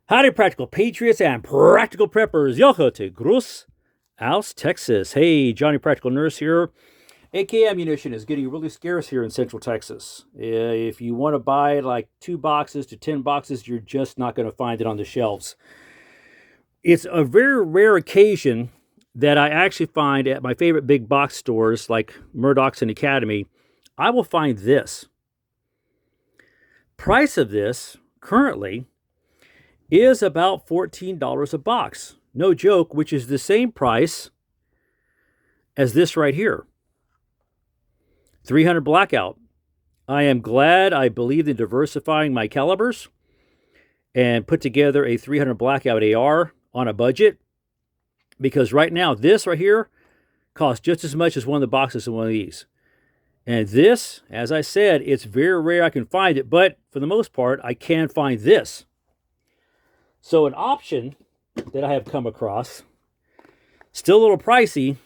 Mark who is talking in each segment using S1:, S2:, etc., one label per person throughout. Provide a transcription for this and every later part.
S1: Howdy, Practical Patriots and Practical Preppers. Yoho to Grus aus Texas. Hey, Johnny Practical Nurse here. AK ammunition is getting really scarce here in Central Texas. If you want to buy like 2 boxes to 10 boxes, you're just not going to find it on the shelves. It's a very rare occasion that I actually find at my favorite big box stores like Murdoch's and Academy, I will find this. Price of this currently is about $14 a box. No joke, which is the same price as this right here. 300 blackout. I am glad I believed in diversifying my calibers and put together a 300 blackout AR on a budget, because right now this right here costs just as much as one of the boxes of one of these. And this, as I said, it's very rare I can find it, but for the most part, I can find this. So an option that I have come across, still a little pricey,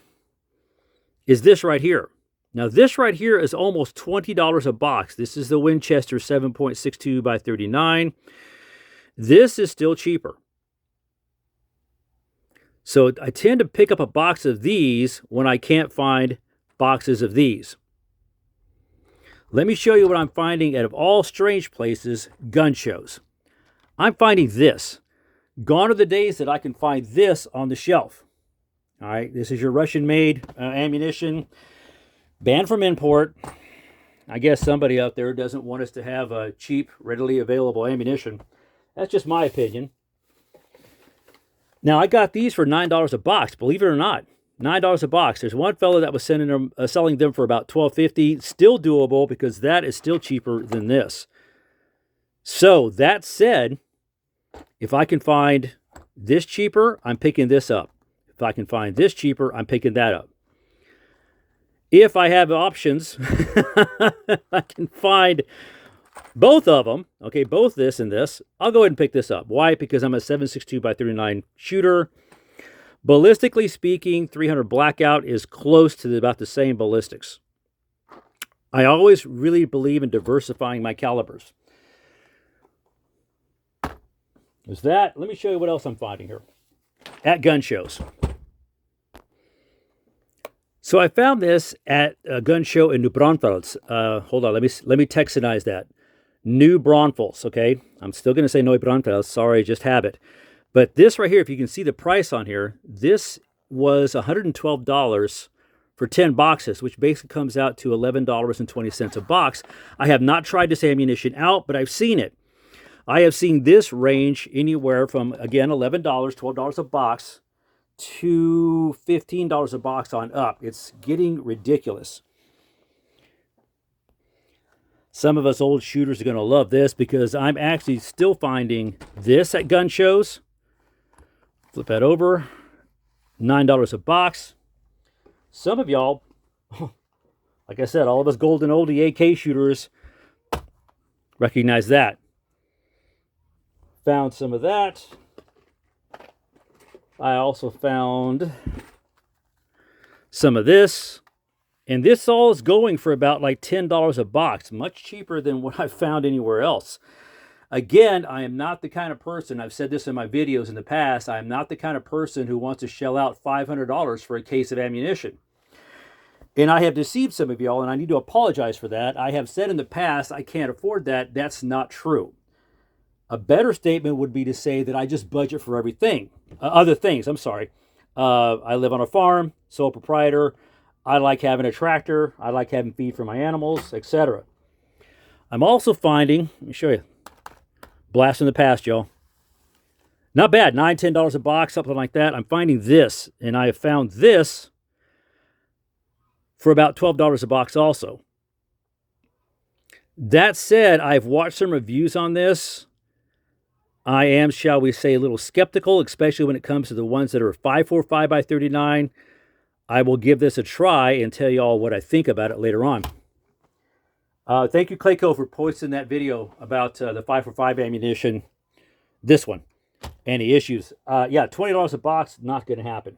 S1: is this right here. Now this right here is almost $20 a box. This is the Winchester 7.62 by 39. This is still cheaper. So I tend to pick up a box of these when I can't find boxes of these. Let me show you what I'm finding out of all strange places, gun shows. I'm finding this. Gone are the days that I can find this on the shelf. All right, this is your Russian-made ammunition, banned from import. I guess somebody out there doesn't want us to have cheap, readily available ammunition. That's just my opinion. Now, I got these for $9 a box, believe it or not. $9 a box. There's one fellow that was selling them for about $12.50. Still doable because that is still cheaper than this. So, that said, if I can find this cheaper, I'm picking this up. If I can find this cheaper, I'm picking that up. If I have options, I can find both of them, okay, both this and this, I'll go ahead and pick this up. Why? Because I'm a 7.62 by 39 shooter. Ballistically speaking, 300 blackout is close to about the same ballistics. I always really believe in diversifying my calibers. There's that. Let me show you what else I'm finding here at gun shows. So I found this at a gun show in New Braunfels. Hold on, let me Texanize that. New Braunfels, okay? I'm still going to say New Braunfels. Sorry, just habit. But this right here, if you can see the price on here, this was $112 for 10 boxes, which basically comes out to $11.20 a box. I have not tried this ammunition out, but I've seen it. I have seen this range anywhere from, again, $11, $12 a box to $15 a box on up. It's getting ridiculous. Some of us old shooters are going to love this because I'm actually still finding this at gun shows. Flip that over. $9 a box. Some of y'all, like I said, all of us golden oldie AK shooters recognize that. Found some of that. I also found some of this. And this all is going for about like $10 a box, much cheaper than what I've found anywhere else. Again, I am not the kind of person, I've said this in my videos in the past, I am not the kind of person who wants to shell out $500 for a case of ammunition. And I have deceived some of y'all, and I need to apologize for that. I have said in the past, I can't afford that. That's not true. A better statement would be to say that I just budget for everything. Other things, I'm sorry. I live on a farm, sole proprietor. I like having a tractor. I like having feed for my animals, etc. I'm also finding, let me show you, blast from the past, y'all. Not bad, $9, $10 a box, something like that. I'm finding this, and I have found this for about $12 a box also. That said, I've watched some reviews on this. I am, shall we say, a little skeptical, especially when it comes to the ones that are 5.45 by 39. I will give this a try and tell you all what I think about it later on. Thank you, Clayco, for posting that video about the 5.45 ammunition. This one. Any issues? Yeah, $20 a box, not going to happen.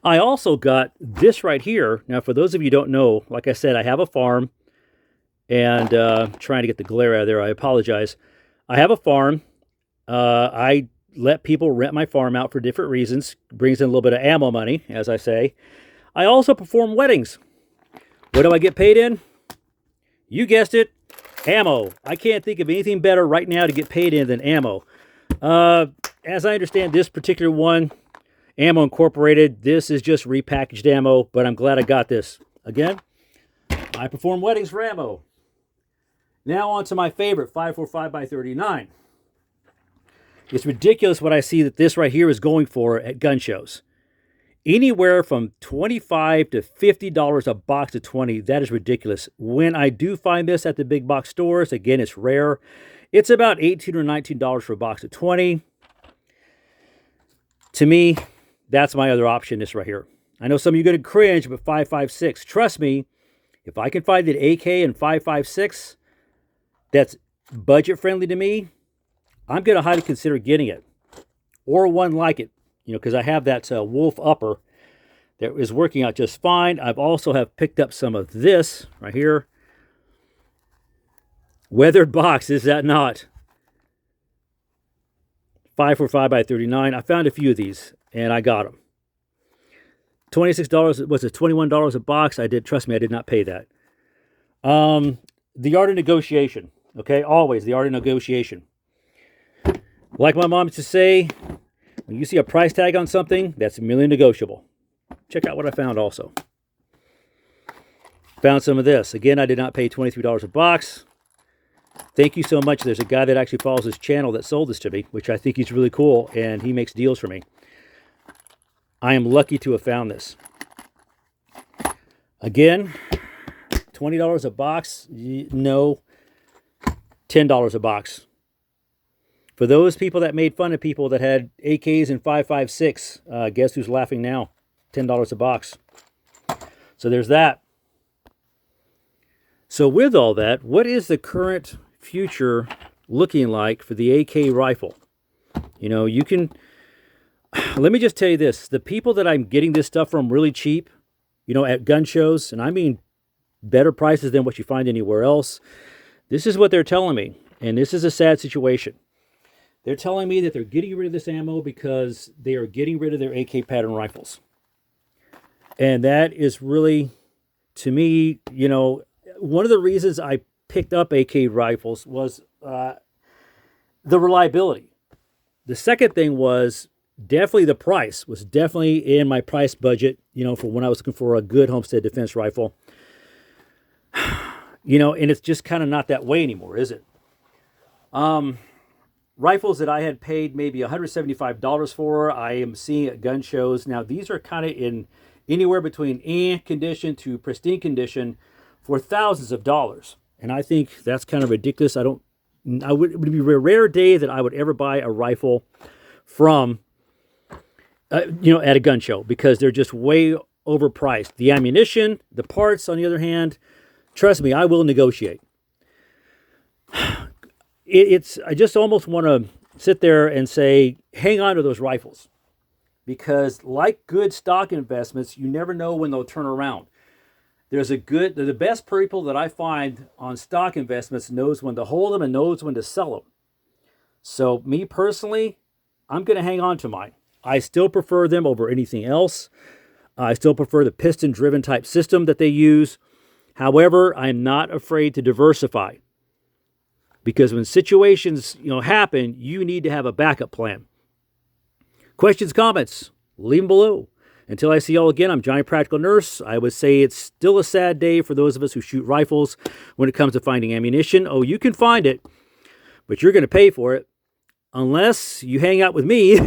S1: I also got this right here. Now, for those of you who don't know, like I said, I have a farm. And trying to get the glare out of there, I apologize. I have a farm. I let people rent my farm out for different reasons. Brings in a little bit of ammo money, as I say. I also perform weddings. What do I get paid in? You guessed it, ammo. I can't think of anything better right now to get paid in than ammo. As I understand this particular one, Ammo Incorporated, this is just repackaged ammo, but I'm glad I got this. Again, I perform weddings for ammo. Now on to my favorite, 545x39. It's ridiculous what I see that this right here is going for at gun shows. Anywhere from $25 to $50 a box of 20. That is ridiculous. When I do find this at the big box stores, again, it's rare. It's about $18 or $19 for a box of 20. To me, that's my other option, this right here. I know some of you are going to cringe, but 5.56. Trust me, if I can find an AK and 5.56 that's budget friendly to me, I'm going to highly consider getting it. Or one like it. You know, because I have that Wolf upper that is working out just fine. I've also have picked up some of this right here. Weathered box, is that not? 545x39. I found a few of these, and I got them. $26, was it $21 a box? Trust me, I did not pay that. The art of negotiation, okay? Always the art of negotiation. Like my mom used to say, when you see a price tag on something, that's merely negotiable. Check out what I found also. Found some of this. Again, I did not pay $23 a box. Thank you so much. There's a guy that actually follows this channel that sold this to me, which I think he's really cool, and he makes deals for me. I am lucky to have found this. Again, $20 a box? No. $10 a box. For those people that made fun of people that had AKs and 5.56, guess who's laughing now? $10 a box. So there's that. So with all that, what is the current future looking like for the AK rifle? You know, you can... Let me just tell you this. The people that I'm getting this stuff from really cheap, you know, at gun shows, and I mean better prices than what you find anywhere else, this is what they're telling me. And this is a sad situation. They're telling me that they're getting rid of this ammo because they are getting rid of their AK pattern rifles. And that is really, to me, you know, one of the reasons I picked up AK rifles was the reliability. The second thing was definitely the price. Was definitely in my price budget, you know, for when I was looking for a good homestead defense rifle. You know, and it's just kind of not that way anymore, is it? Rifles that I had paid maybe $175 for, I am seeing at gun shows. Now, these are kind of in anywhere between condition to pristine condition for thousands of dollars. And I think that's kind of ridiculous. It would be a rare day that I would ever buy a rifle from, you know, at a gun show, because they're just way overpriced. The ammunition, the parts, on the other hand, trust me, I will negotiate. I just almost want to sit there and say, hang on to those rifles. Because like good stock investments, you never know when they'll turn around. The best people that I find on stock investments knows when to hold them and knows when to sell them. So me personally, I'm going to hang on to mine. I still prefer them over anything else. I still prefer the piston-driven type system that they use. However, I'm not afraid to diversify. Because when situations, you know, happen, you need to have a backup plan. Questions, comments, leave them below. Until I see y'all again, I'm Johnny Practical Nurse. I would say it's still a sad day for those of us who shoot rifles when it comes to finding ammunition. Oh, you can find it, but you're going to pay for it unless you hang out with me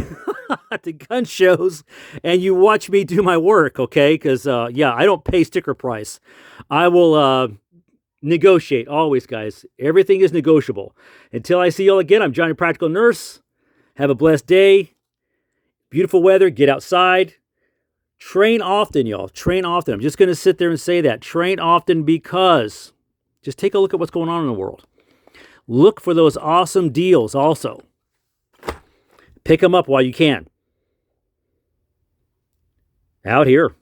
S1: at the gun shows and you watch me do my work, okay? Because, yeah, I don't pay sticker price. I will negotiate always, guys. Everything is negotiable. Until I see y'all again, I'm Johnny Practical Nurse. Have a blessed day. Beautiful weather. Get outside. Train often, y'all. Train often. I'm just going to sit there and say that. Train often, because just take a look at what's going on in the world. Look for those awesome deals also. Pick them up while you can. Out here.